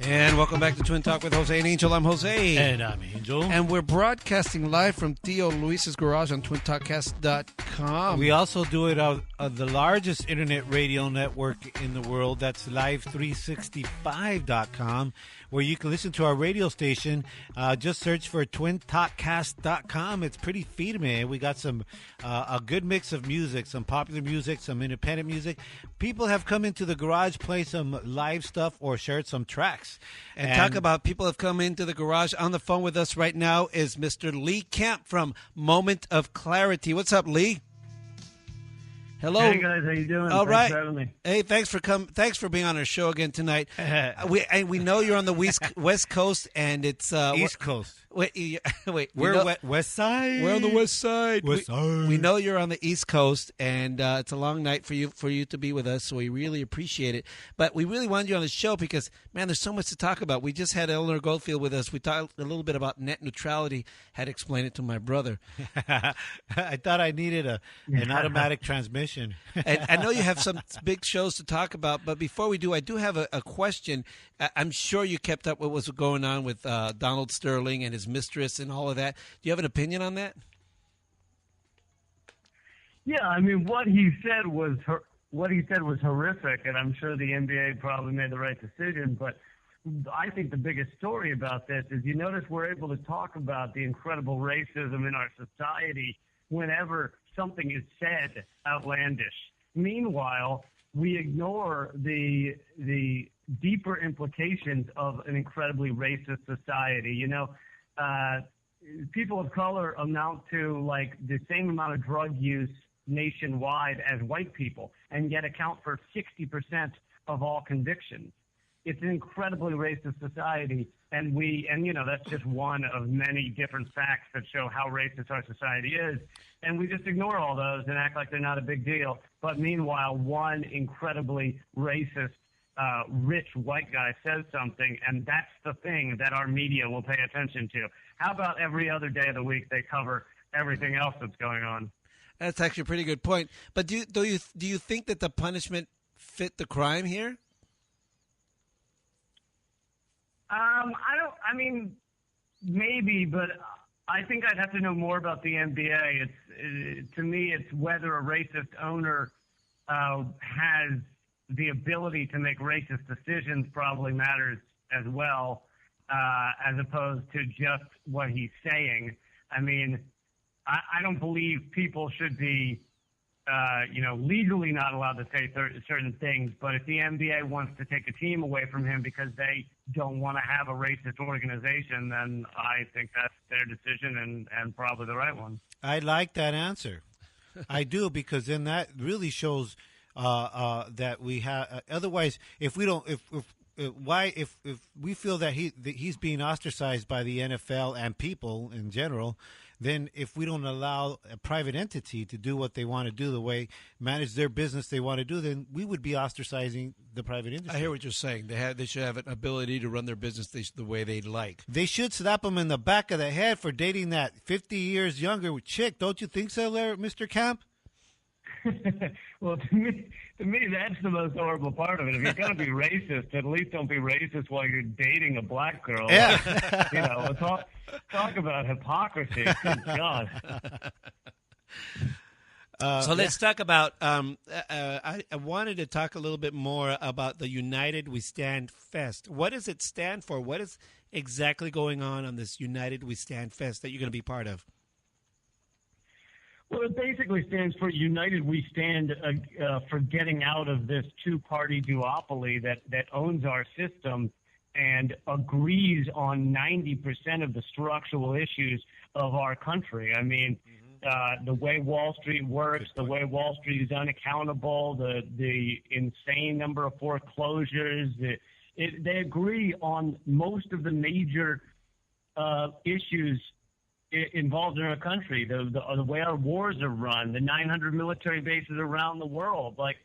And welcome back to Twin Talk with Jose and Angel. I'm Jose. And I'm Angel. And we're broadcasting live from Theo Luis's garage on twintalkcast.com. We also do it on the largest internet radio network in the world. That's live365.com, where you can listen to our radio station. Just search for twintalkcast.com. It's pretty feed, man. We got some a good mix of music, some popular music, some independent music. People have come into the garage, play some live stuff, or shared some tracks. And talk about people have come into the garage. On the phone with us right now is Mr. Lee Camp from Moment of Clarity. What's up, Lee? Hello. Hey guys, how you doing? All Thanks right. for having me. Hey, thanks for being on our show again tonight. we know you're on the West Coast, and it's East Coast. Wait, We're West Side. We're on the West Side. Side. We know you're on the East Coast, and it's a long night for you to be with us, so we really appreciate it. But we really wanted you on the show because, man, there's so much to talk about. We just had Eleanor Goldfield with us. We talked a little bit about net neutrality. Had to explain it to my brother. I thought I needed an automatic transmission. And I know you have some big shows to talk about, but before we do, I do have a question. I'm sure you kept up with what was going on with Donald Sterling and his mistress and all of that. Do you have an opinion on that? Yeah, I mean, what he said was horrific, and I'm sure the NBA probably made the right decision. But I think the biggest story about this is you notice we're able to talk about the incredible racism in our society whenever something is said outlandish. Meanwhile, we ignore the deeper implications of an incredibly racist society. You know, people of color amount to like the same amount of drug use nationwide as white people, and yet account for 60% of all convictions. It's an incredibly racist society, and you know, that's just one of many different facts that show how racist our society is. And we just ignore all those and act like they're not a big deal. But meanwhile, one incredibly racist, rich white guy says something, and that's the thing that our media will pay attention to. How about every other day of the week they cover everything else that's going on? That's actually a pretty good point. But do you think that the punishment fit the crime here? I mean, maybe, but I think I'd have to know more about the NBA. To me, it's whether a racist owner has the ability to make racist decisions probably matters as well, as opposed to just what he's saying. I mean, I don't believe people should be, legally not allowed to say certain things. But if the NBA wants to take a team away from him because they don't want to have a racist organization, then I think that's their decision and probably the right one. I like that answer. I do, because then that really shows that we have. Otherwise, if we don't, if we feel that he's being ostracized by the NFL and people in general, then if we don't allow a private entity to do what they want to do, the way manage their business they want to do, then we would be ostracizing the private industry. I hear what you're saying. They should have an ability to run their business the way they'd like. They should slap him in the back of the head for dating that 50 years younger chick. Don't you think so, Mr. Camp? Well, to me, that's the most horrible part of it. If you're going to be racist, at least don't be racist while you're dating a black girl. Yeah. Talk about hypocrisy. Good God. So let's talk about, I wanted to talk a little bit more about the United We Stand Fest. What does it stand for? What is exactly going on this United We Stand Fest that you're going to be part of? Well, it basically stands for United We Stand for getting out of this two-party duopoly that owns our system and agrees on 90% of the structural issues of our country. I mean, the way Wall Street works, the way Wall Street is unaccountable, the insane number of foreclosures. They agree on most of the major issues involved in our country, the way our wars are run, the 900 military bases around the world, like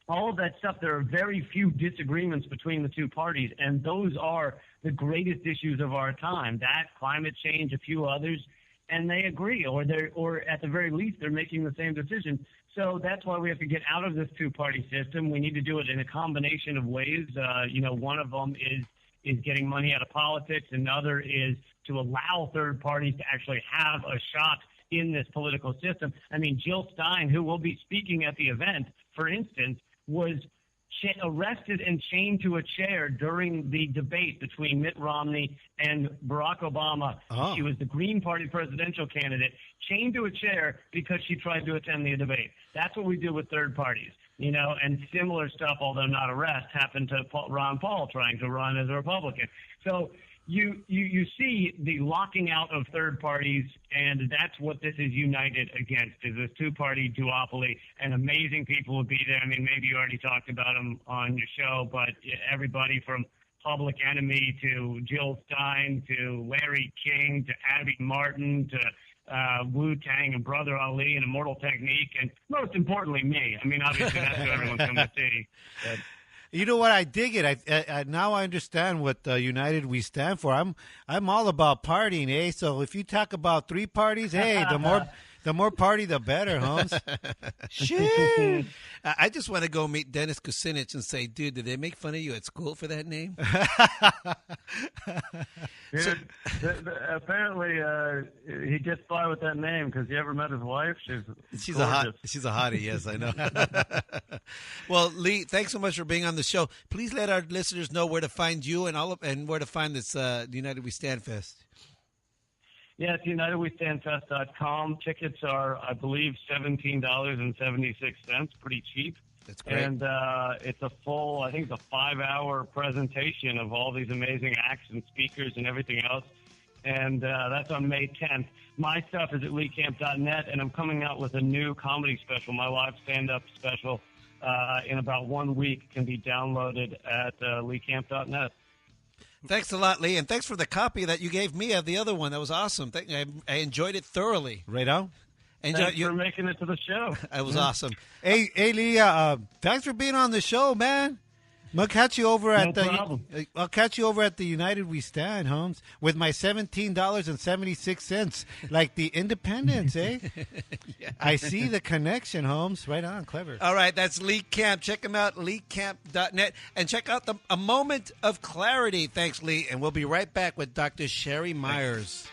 all of that stuff. There are very few disagreements between the two parties, and those are the greatest issues of our time. That, climate change, a few others, and they agree, or at the very least, they're making the same decision. So that's why we have to get out of this two-party system. We need to do it in a combination of ways. One of them is is getting money out of politics. Another is to allow third parties to actually have a shot in this political system. I mean, Jill Stein, who will be speaking at the event, for instance, was arrested and chained to a chair during the debate between Mitt Romney and Barack Obama. Oh. She was the Green Party presidential candidate, chained to a chair because she tried to attend the debate. That's what we do with third parties. You know, and similar stuff, although not arrest, happened to Ron Paul trying to run as a Republican. So you see the locking out of third parties, and that's what this is united against, is this two-party duopoly, and amazing people will be there. I mean, maybe you already talked about them on your show, but everybody from Public Enemy to Jill Stein to Larry King to Abby Martin to Wu-Tang and Brother Ali and Immortal Technique, and most importantly, me. I mean, obviously, that's who everyone's coming to see. But, you know what? I dig it. I now I understand what United We Stand for. I'm all about partying, eh? So if you talk about three parties, hey, the more party, the better, Holmes. Shit. I just want to go meet Dennis Kucinich and say, dude, did they make fun of you at school for that name? dude, apparently, he gets by with that name because you ever met his wife? She's gorgeous. She's a hottie, yes, I know. Well, Lee, thanks so much for being on the show. Please let our listeners know where to find you and where to find this United We Stand Fest. Yeah, it's UnitedWeStandFest.com. Tickets are, I believe, $17.76. Pretty cheap. That's great. And it's a full, I think it's a 5-hour presentation of all these amazing acts and speakers and everything else. And that's on May 10th. My stuff is at LeeCamp.net, and I'm coming out with a new comedy special. My live stand-up special in about 1 week can be downloaded at LeeCamp.net. Thanks a lot, Lee, and thanks for the copy that you gave me of the other one. That was awesome. I enjoyed it thoroughly. Right on. Thanks for making it to the show. It was awesome. Hey, Lee, thanks for being on the show, man. I'll catch you over at the United We Stand, Holmes, with my $17.76, like the independence, eh? Yeah. I see the connection, Holmes. Right on, clever. All right, that's Lee Camp. Check him out, LeeCamp.net, and check out A Moment of Clarity. Thanks, Lee, and we'll be right back with Dr. Sherry Myers.